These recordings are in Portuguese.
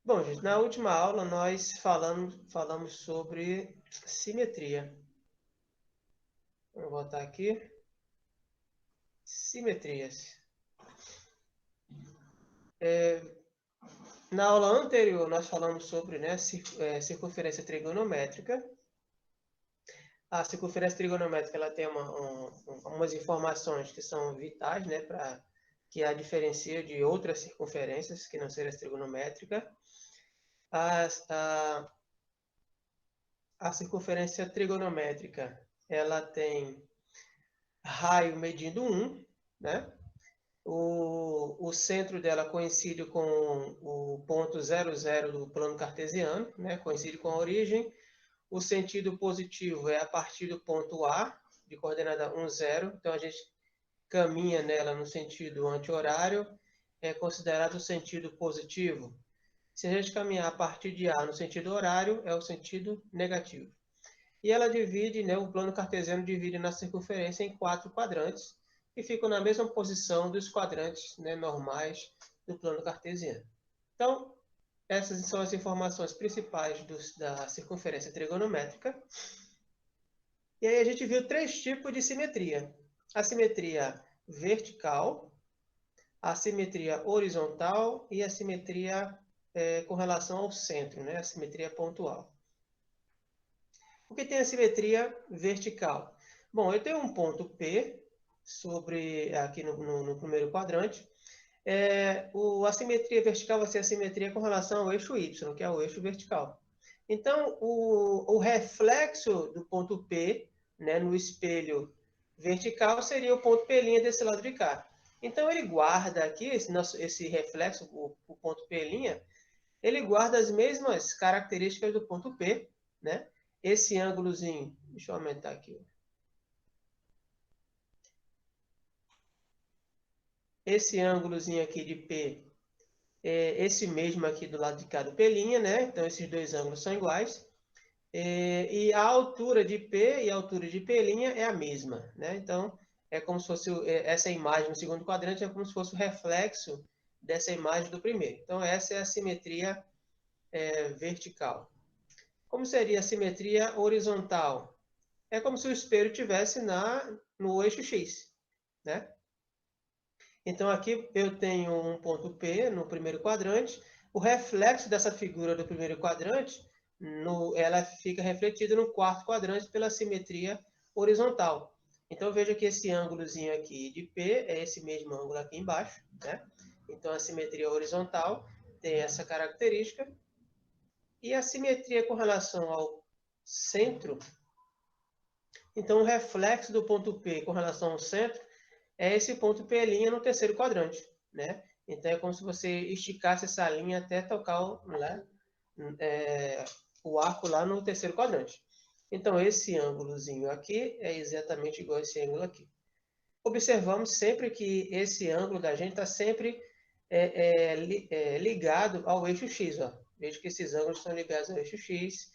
Bom, gente, na última aula nós falamos sobre simetria. Vou botar aqui. Simetrias. Na aula anterior nós falamos sobre, né, circunferência trigonométrica. A circunferência trigonométrica ela tem umas informações que são vitais, né, que a diferencia de outras circunferências que não seriam trigonométricas. A circunferência trigonométrica ela tem raio medindo 1, né? O centro dela coincide com o ponto 00 do plano cartesiano, né? Coincide com a origem. O sentido positivo é a partir do ponto A, de coordenada 1, 0. Então, a gente caminha nela no sentido anti-horário. É considerado o sentido positivo. Se a gente caminhar a partir de A no sentido horário, é o sentido negativo. E ela divide, né, o plano cartesiano divide na circunferência em 4 quadrantes, que ficam na mesma posição dos quadrantes, né, normais do plano cartesiano. Então, essas são as informações principais da circunferência trigonométrica. E aí a gente viu 3 tipos de simetria. A simetria vertical, a simetria horizontal e a simetria com relação ao centro, né, a simetria pontual. O que tem a simetria vertical? Bom, eu tenho um ponto P aqui no primeiro quadrante. A simetria vertical vai ser a simetria com relação ao eixo Y, que é o eixo vertical. Então, o reflexo do ponto P, né, no espelho vertical seria o ponto P' desse lado de cá. Então, ele guarda aqui, esse reflexo, o ponto P', ele guarda as mesmas características do ponto P, né? Esse ângulozinho, deixa eu aumentar aqui. Esse ângulozinho aqui de P é esse mesmo aqui do lado de cá do P', né? Então, esses dois ângulos são iguais. E a altura de P e a altura de P' é a mesma, né? Então, é como se fosse essa imagem no segundo quadrante é como se fosse o reflexo dessa imagem do primeiro. Então, essa é a simetria vertical. Como seria a simetria horizontal? É como se o espelho estivesse no eixo X, né? Então, aqui eu tenho um ponto P no primeiro quadrante. O reflexo dessa figura do primeiro quadrante, ela fica refletida no quarto quadrante pela simetria horizontal. Então, veja que esse ângulozinho aqui de P é esse mesmo ângulo aqui embaixo, né? Então, a simetria horizontal tem essa característica. E a simetria com relação ao centro, então, o reflexo do ponto P com relação ao centro é esse ponto P' no terceiro quadrante, né? Então, é como se você esticasse essa linha até tocar o arco lá no terceiro quadrante. Então, esse ângulozinho aqui é exatamente igual a esse ângulo aqui. Observamos sempre que esse ângulo da gente está sempre ligado ao eixo X. Ó. Veja que esses ângulos estão ligados ao eixo X.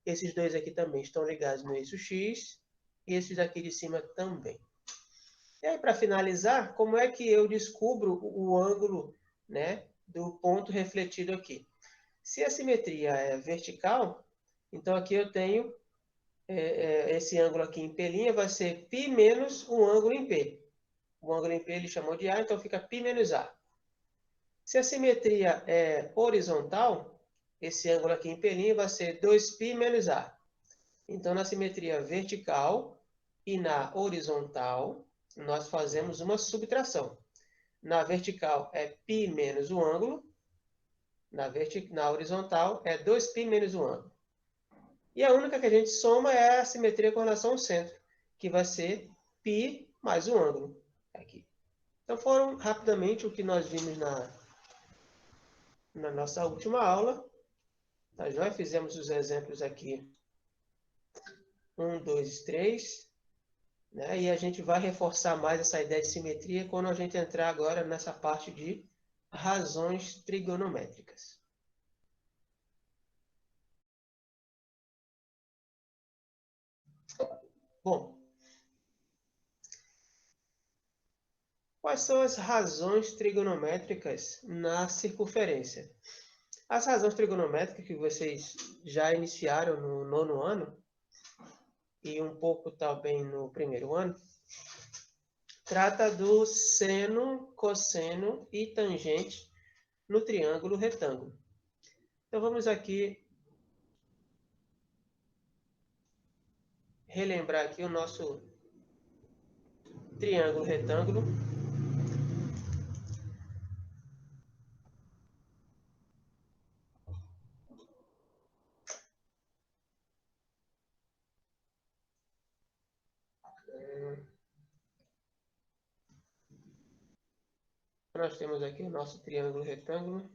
Esses dois aqui também estão ligados no eixo X. E esses daqui de cima também. E aí, para finalizar, como é que eu descubro o ângulo, né, do ponto refletido aqui? Se a simetria é vertical, então aqui eu tenho esse ângulo aqui em P' vai ser π menos um ângulo em P. O ângulo em P ele chamou de A, então fica π menos A. Se a simetria é horizontal, esse ângulo aqui em P' vai ser 2π menos A. Então, na simetria vertical e na horizontal, nós fazemos uma subtração. Na vertical é π menos o ângulo, na horizontal é 2π menos o ângulo. E a única que a gente soma é a simetria com relação ao centro, que vai ser π mais o ângulo. Aqui. Então, foram rapidamente o que nós vimos na nossa última aula. Nós já fizemos os exemplos aqui. 1, 2, 3. Né? E a gente vai reforçar mais essa ideia de simetria quando a gente entrar agora nessa parte de razões trigonométricas. Bom, quais são as razões trigonométricas na circunferência? As razões trigonométricas que vocês já iniciaram no 9º ano, e um pouco também no 1º ano, trata do seno, cosseno e tangente no triângulo retângulo. Então, vamos aqui relembrar aqui o nosso triângulo retângulo. Nós temos aqui o nosso triângulo retângulo.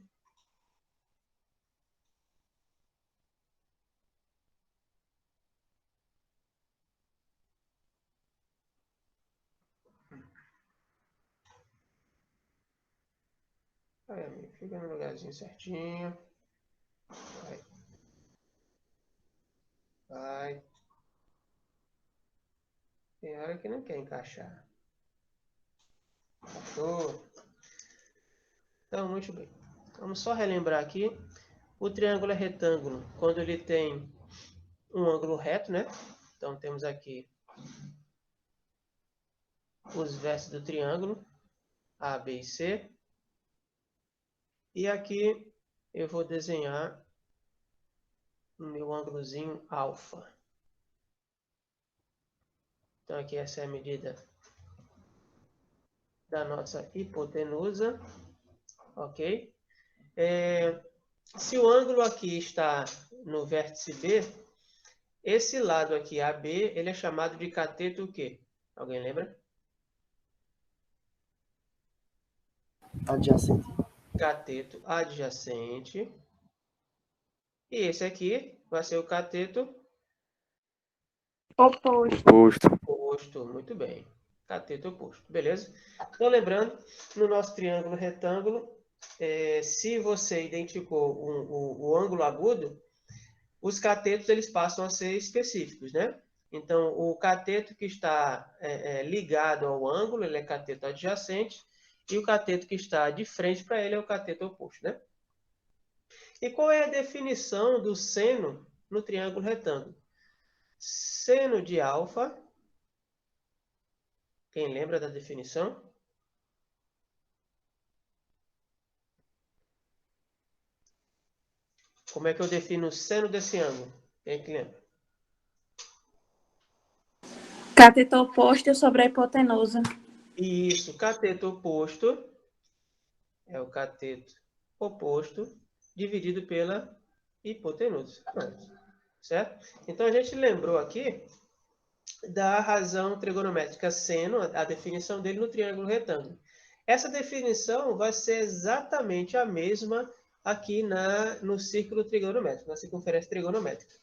Aí, amigo, fica no lugarzinho certinho. Vai. Vai. Tem hora que não quer encaixar. Encaixou. Então, muito bem. Vamos só relembrar aqui. O triângulo é retângulo quando ele tem um ângulo reto, né? Então, temos aqui os vértices do triângulo, A, B e C. E aqui eu vou desenhar o meu ângulozinho alfa. Então, aqui essa é a medida da nossa hipotenusa, ok? Se o ângulo aqui está no vértice B, esse lado aqui, AB, ele é chamado de cateto o quê? Alguém lembra? Adjacente. Cateto adjacente. E esse aqui vai ser o cateto oposto. Muito bem. Cateto oposto. Beleza? Então, lembrando, no nosso triângulo retângulo, se você identificou o ângulo agudo, os catetos eles passam a ser específicos, né? Então, o cateto que está ligado ao ângulo, ele é cateto adjacente, e o cateto que está de frente para ele é o cateto oposto, né? E qual é a definição do seno no triângulo retângulo? Seno de alfa. Quem lembra da definição? Como é que eu defino o seno desse ângulo? Quem é que lembra? Cateto oposto sobre a hipotenusa. Isso, cateto oposto é o cateto oposto dividido pela hipotenusa. Certo? Então, a gente lembrou aqui da razão trigonométrica seno, a definição dele no triângulo retângulo. Essa definição vai ser exatamente a mesma aqui no círculo trigonométrico, na circunferência trigonométrica.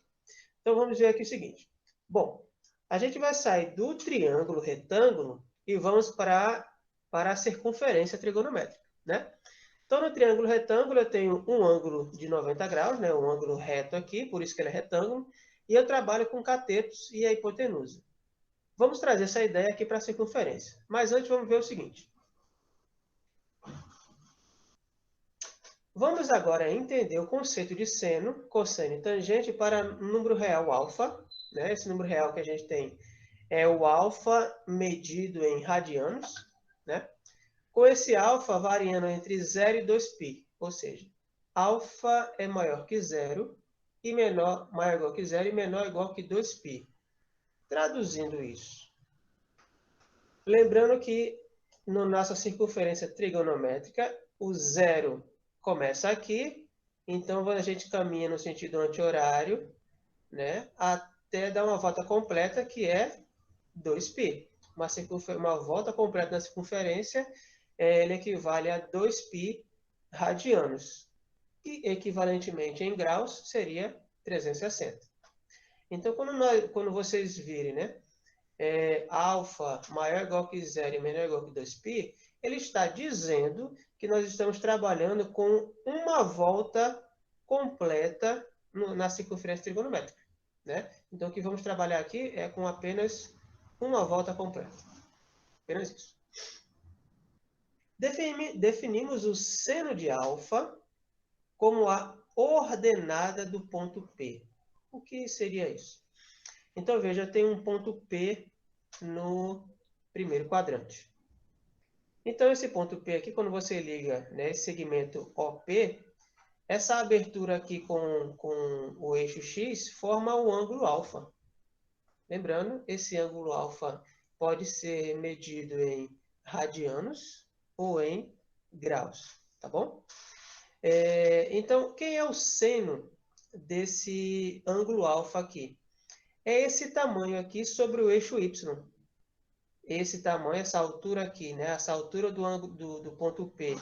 Então, vamos ver aqui o seguinte. Bom, a gente vai sair do triângulo retângulo e vamos para a circunferência trigonométrica, né? Então, no triângulo retângulo, eu tenho um ângulo de 90 graus, né? Um ângulo reto aqui, por isso que ele é retângulo, e eu trabalho com catetos e a hipotenusa. Vamos trazer essa ideia aqui para a circunferência. Mas antes, vamos ver o seguinte. Vamos agora entender o conceito de seno, cosseno e tangente para número real alfa, né? Esse número real que a gente tem é o alfa medido em radianos, né? Com esse alfa variando entre 0 e 2π, ou seja, alfa é maior que 0 e maior igual que 0 e menor igual que 2π. Traduzindo isso, lembrando que na nossa circunferência trigonométrica, o zero começa aqui, então a gente caminha no sentido anti-horário, né, até dar uma volta completa, que é 2π. Uma volta completa na circunferência, ele equivale a 2π radianos. E, equivalentemente em graus, seria 360. Então, quando vocês virem, né, alfa maior ou igual que 0 e menor ou igual que 2π, ele está dizendo que nós estamos trabalhando com uma volta completa na circunferência trigonométrica, né? Então, o que vamos trabalhar aqui é com apenas uma volta completa. Apenas isso. Definimos o seno de alfa como a ordenada do ponto P. O que seria isso? Então, veja, tem um ponto P no primeiro quadrante. Então, esse ponto P aqui, quando você liga, né, esse segmento OP, essa abertura aqui com o eixo X forma o ângulo alfa. Lembrando, esse ângulo alfa pode ser medido em radianos ou em graus, tá bom? Então, quem é o seno desse ângulo alfa aqui? É esse tamanho aqui sobre o eixo Y. Esse tamanho, essa altura aqui, né? Essa altura do ângulo do ponto P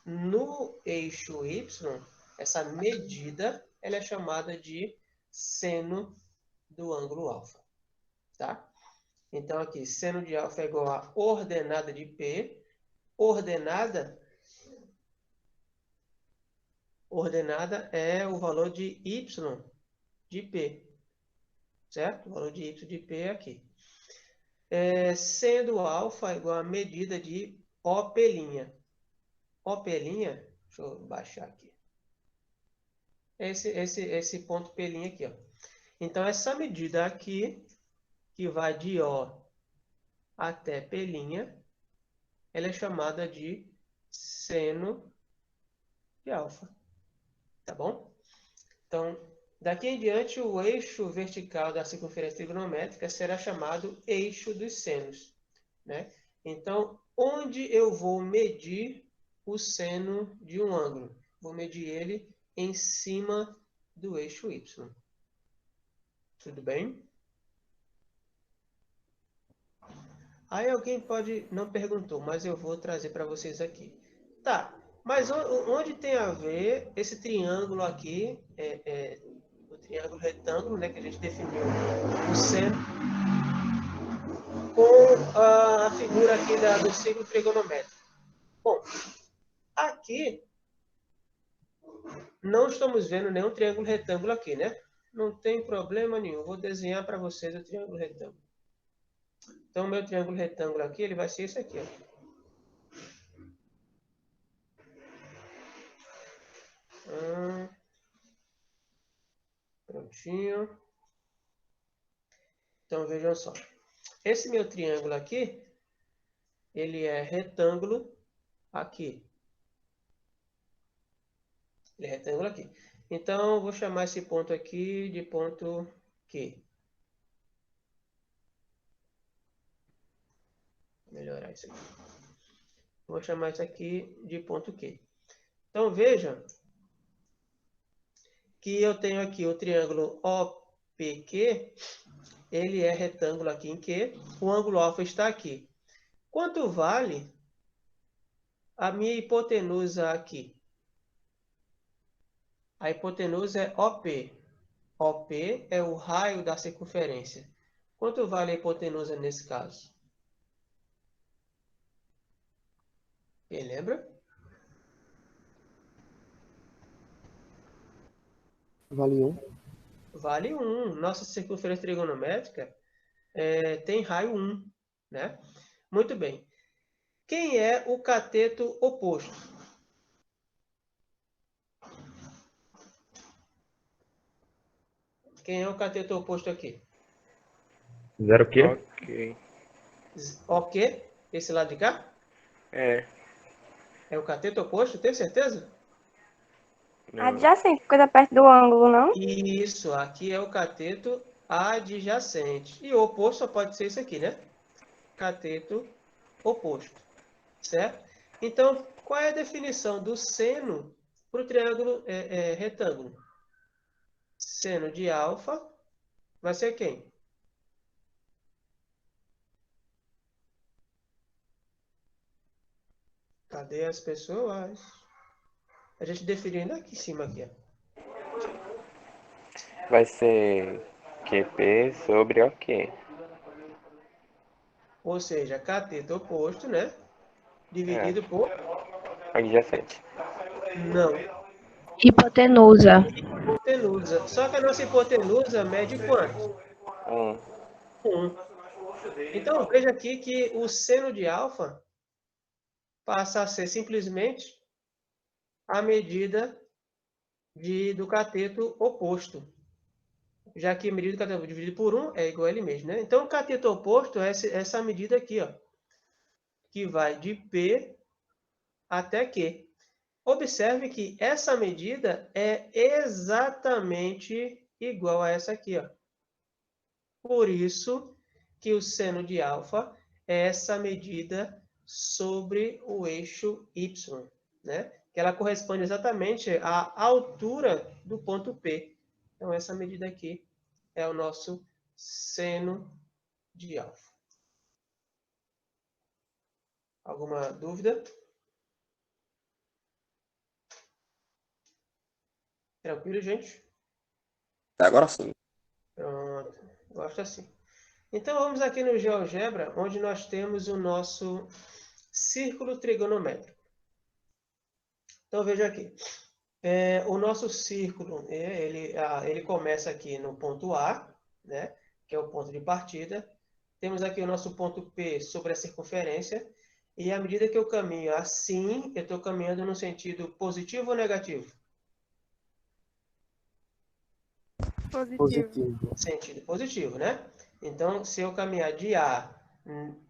no eixo Y, essa medida, ela é chamada de seno do ângulo alfa, tá? Então, aqui, seno de alfa é igual a ordenada de P. Ordenada é o valor de Y de P, certo? O valor de Y de P é aqui. Sendo alfa igual a medida de OP'. OP', deixa eu baixar aqui. Esse ponto P' aqui, ó. Então, essa medida aqui, que vai de O até P', ela é chamada de seno de alfa. Tá bom? Então, daqui em diante, o eixo vertical da circunferência trigonométrica será chamado eixo dos senos, né? Então, onde eu vou medir o seno de um ângulo? Vou medir ele em cima do eixo Y. Tudo bem? Aí alguém pode, não perguntou, mas eu vou trazer para vocês aqui. Tá, mas onde tem a ver esse triângulo aqui, o triângulo retângulo, né, que a gente definiu o seno, com a figura aqui do círculo trigonométrico? Bom, aqui não estamos vendo nenhum triângulo retângulo aqui, né? Não tem problema nenhum. Vou desenhar para vocês o triângulo retângulo. Então, o meu triângulo retângulo aqui, ele vai ser esse aqui, ó. Prontinho. Então, vejam só. Esse meu triângulo aqui, ele é retângulo aqui. Ele é retângulo aqui. Então, eu vou chamar esse ponto aqui de ponto Q. Vou melhorar isso aqui. Vou chamar isso aqui de ponto Q. Então, veja que eu tenho aqui o triângulo OPQ, ele é retângulo aqui em Q, o ângulo alfa está aqui. Quanto vale a minha hipotenusa aqui? A hipotenusa é OP. OP é o raio da circunferência. Quanto vale a hipotenusa nesse caso? Quem lembra? Vale 1. Vale 1. Nossa circunferência trigonométrica tem raio 1, né? Muito bem. Quem é o cateto oposto? Quem é o cateto oposto aqui? Zero o quê? Ok. OK? Esse lado de cá? É. É o cateto oposto, tem certeza? Não. Adjacente, coisa perto do ângulo, não? Isso, aqui é o cateto adjacente. E o oposto só pode ser isso aqui, né? Cateto oposto. Certo? Então, qual é a definição do seno para o triângulo retângulo? Seno de alfa vai ser quem? Cadê as pessoas? A gente definiu ainda aqui em cima. Aqui, ó. Vai ser QP sobre OK. Ou seja, cateto oposto, né? Dividido por... Adjacente. Não. Hipotenusa. Hipotenusa. Só que a nossa hipotenusa mede quanto? 1. Então, veja aqui que o seno de alfa passa a ser simplesmente a medida do cateto oposto. Já que a medida do cateto dividido por 1 é igual a ele mesmo, né? Então, o cateto oposto é essa medida aqui, ó, que vai de P até Q. Observe que essa medida é exatamente igual a essa aqui, ó. Por isso que o seno de alfa é essa medida sobre o eixo Y, né? Que ela corresponde exatamente à altura do ponto P. Então, essa medida aqui é o nosso seno de alfa. Alguma dúvida? Tranquilo, gente? Agora sim. Pronto. Gosto assim. Então, vamos aqui no GeoGebra, onde nós temos o nosso círculo trigonométrico. Então, veja aqui. O nosso círculo, ele começa aqui no ponto A, né, que é o ponto de partida. Temos aqui o nosso ponto P sobre a circunferência. E à medida que eu caminho assim, eu estou caminhando no sentido positivo ou negativo? Positivo. Sentido positivo, né? Então, se eu caminhar de A,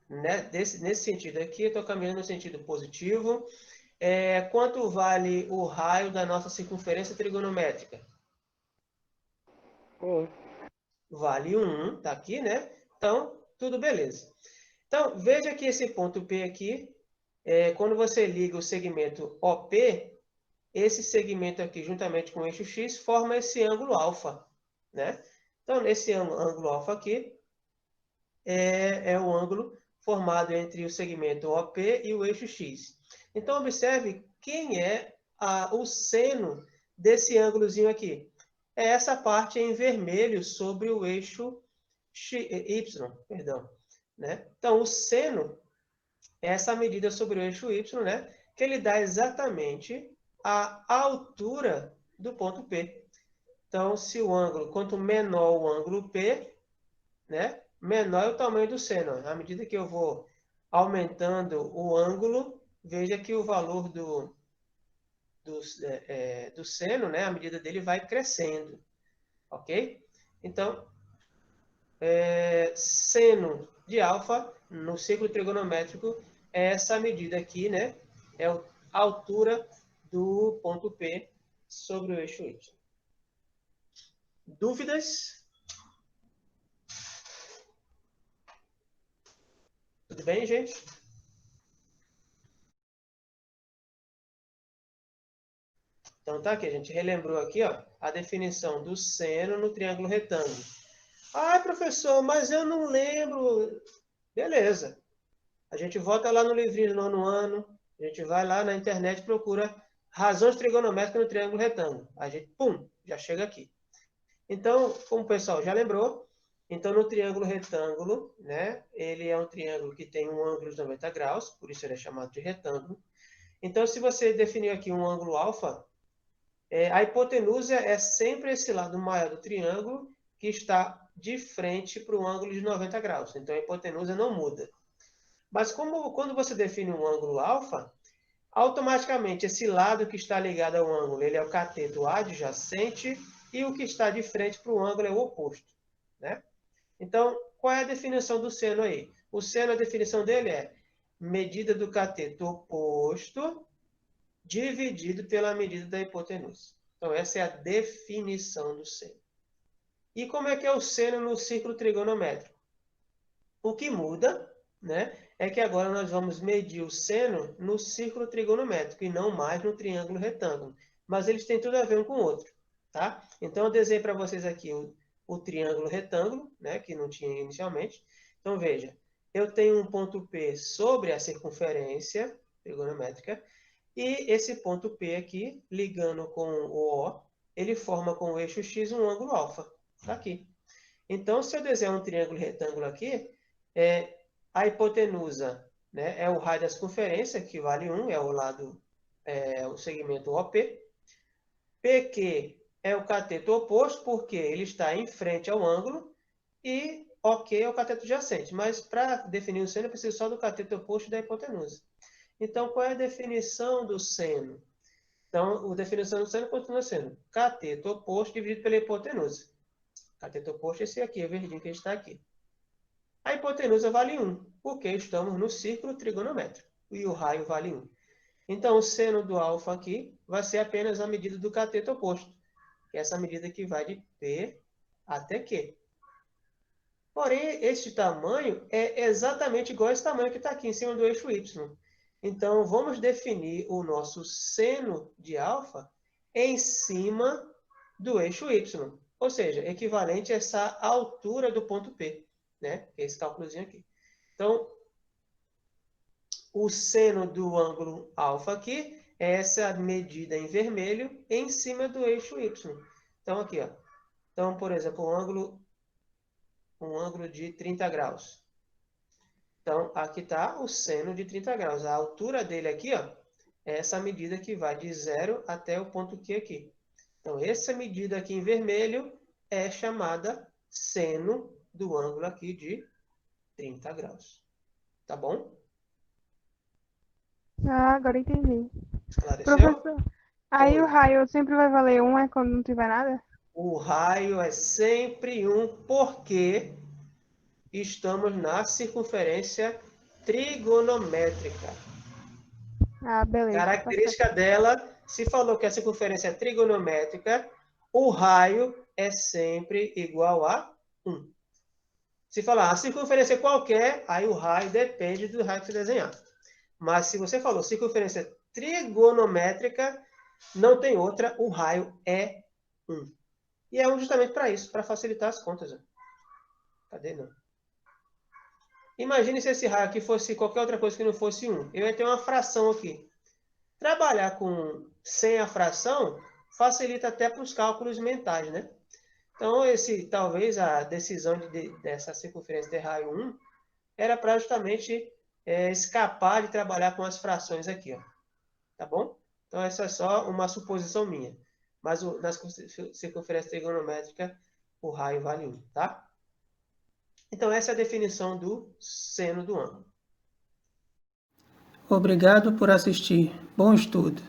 né, nesse sentido aqui, eu estou caminhando no sentido positivo. Quanto vale o raio da nossa circunferência trigonométrica? 1. Vale 1, tá aqui, né? Então, tudo beleza. Então, veja que esse ponto P aqui, quando você liga o segmento OP, esse segmento aqui, juntamente com o eixo X, forma esse ângulo alfa, né? Então, esse ângulo alfa aqui é o ângulo formado entre o segmento OP e o eixo X. Então, observe quem é o seno desse ângulozinho aqui. É essa parte em vermelho sobre o eixo Y, perdão. Né? Então, o seno é essa medida sobre o eixo Y, né? Que ele dá exatamente a altura do ponto P. Então, se o ângulo, quanto menor o ângulo P, né? Menor é o tamanho do seno. À medida que eu vou aumentando o ângulo, veja que o valor do seno, né? A medida dele vai crescendo. Ok? Então, seno de alfa no círculo trigonométrico é essa medida aqui, né? É a altura do ponto P sobre o eixo Y. Dúvidas? Tudo bem, gente? Então tá aqui, a gente relembrou aqui, ó, a definição do seno no triângulo retângulo. Ah, professor, mas eu não lembro. Beleza. A gente volta lá no livrinho do 9º ano, a gente vai lá na internet e procura razões trigonométricas no triângulo retângulo. A gente, pum, já chega aqui. Então, como o pessoal já lembrou, então no triângulo retângulo, né, ele é um triângulo que tem um ângulo de 90 graus, por isso ele é chamado de retângulo. Então, se você definir aqui um ângulo alfa, a hipotenusa é sempre esse lado maior do triângulo que está de frente para o ângulo de 90 graus. Então, a hipotenusa não muda. Mas quando você define um ângulo alfa, automaticamente esse lado que está ligado ao ângulo, ele é o cateto adjacente e o que está de frente para o ângulo é o oposto, né? Então, qual é a definição do seno aí? O seno, a definição dele é medida do cateto oposto dividido pela medida da hipotenusa. Então, essa é a definição do seno. E como é que é o seno no círculo trigonométrico? O que muda, né, é que agora nós vamos medir o seno no círculo trigonométrico e não mais no triângulo retângulo. Mas eles têm tudo a ver um com o outro, tá? Então, eu desenhei para vocês aqui o triângulo retângulo, né, que não tinha inicialmente. Então, veja, eu tenho um ponto P sobre a circunferência trigonométrica e esse ponto P aqui, ligando com o O, ele forma com o eixo X um ângulo alfa. Tá aqui. Então, se eu desenhar um triângulo retângulo aqui, a hipotenusa, né, é o raio da circunferência, que vale 1, é o lado, o segmento OP. PQ é o cateto oposto, porque ele está em frente ao ângulo, e OK é o cateto adjacente. Mas, para definir o seno, eu preciso só do cateto oposto da hipotenusa. Então, qual é a definição do seno? Então, a definição do seno continua sendo cateto oposto dividido pela hipotenusa. Cateto oposto é esse aqui, é verdinho que a gente está aqui. A hipotenusa vale 1, porque estamos no círculo trigonométrico. E o raio vale 1. Então, o seno do alfa aqui vai ser apenas a medida do cateto oposto, que é essa medida que vai de P até Q. Porém, este tamanho é exatamente igual a esse tamanho que está aqui em cima do eixo Y. Então, vamos definir o nosso seno de alfa em cima do eixo Y. Ou seja, equivalente a essa altura do ponto P, né? Esse cálculozinho aqui. Então, o seno do ângulo alfa aqui é essa medida em vermelho em cima do eixo Y. Então, aqui, ó. Então, por exemplo, um ângulo de 30 graus. Então, aqui está o seno de 30 graus. A altura dele aqui, ó, é essa medida que vai de 0 até o ponto Q aqui. Então, essa medida aqui em vermelho é chamada seno do ângulo aqui de 30 graus. Tá bom? Ah, agora entendi. Esclareceu? Professor, aí Oi. o raio sempre vai valer 1 quando não tiver nada? O raio é sempre 1, porque estamos na circunferência trigonométrica. Ah, beleza. Característica dela, se falou que a circunferência é trigonométrica, o raio é sempre igual a 1. Se falar a circunferência é qualquer, aí o raio depende do raio que você desenhar. Mas se você falou circunferência trigonométrica, não tem outra, o raio é 1. E é justamente para isso, para facilitar as contas. Ó. Cadê não? Imagine se esse raio aqui fosse qualquer outra coisa que não fosse 1. Eu ia ter uma fração aqui. Trabalhar sem a fração facilita até para os cálculos mentais, né? Então, talvez a decisão dessa circunferência de raio 1 era para justamente escapar de trabalhar com as frações aqui, ó. Tá bom? Então, essa é só uma suposição minha. Mas na circunferência trigonométrica, o raio vale 1, tá? Então, essa é a definição do seno do ângulo. Obrigado por assistir. Bom estudo!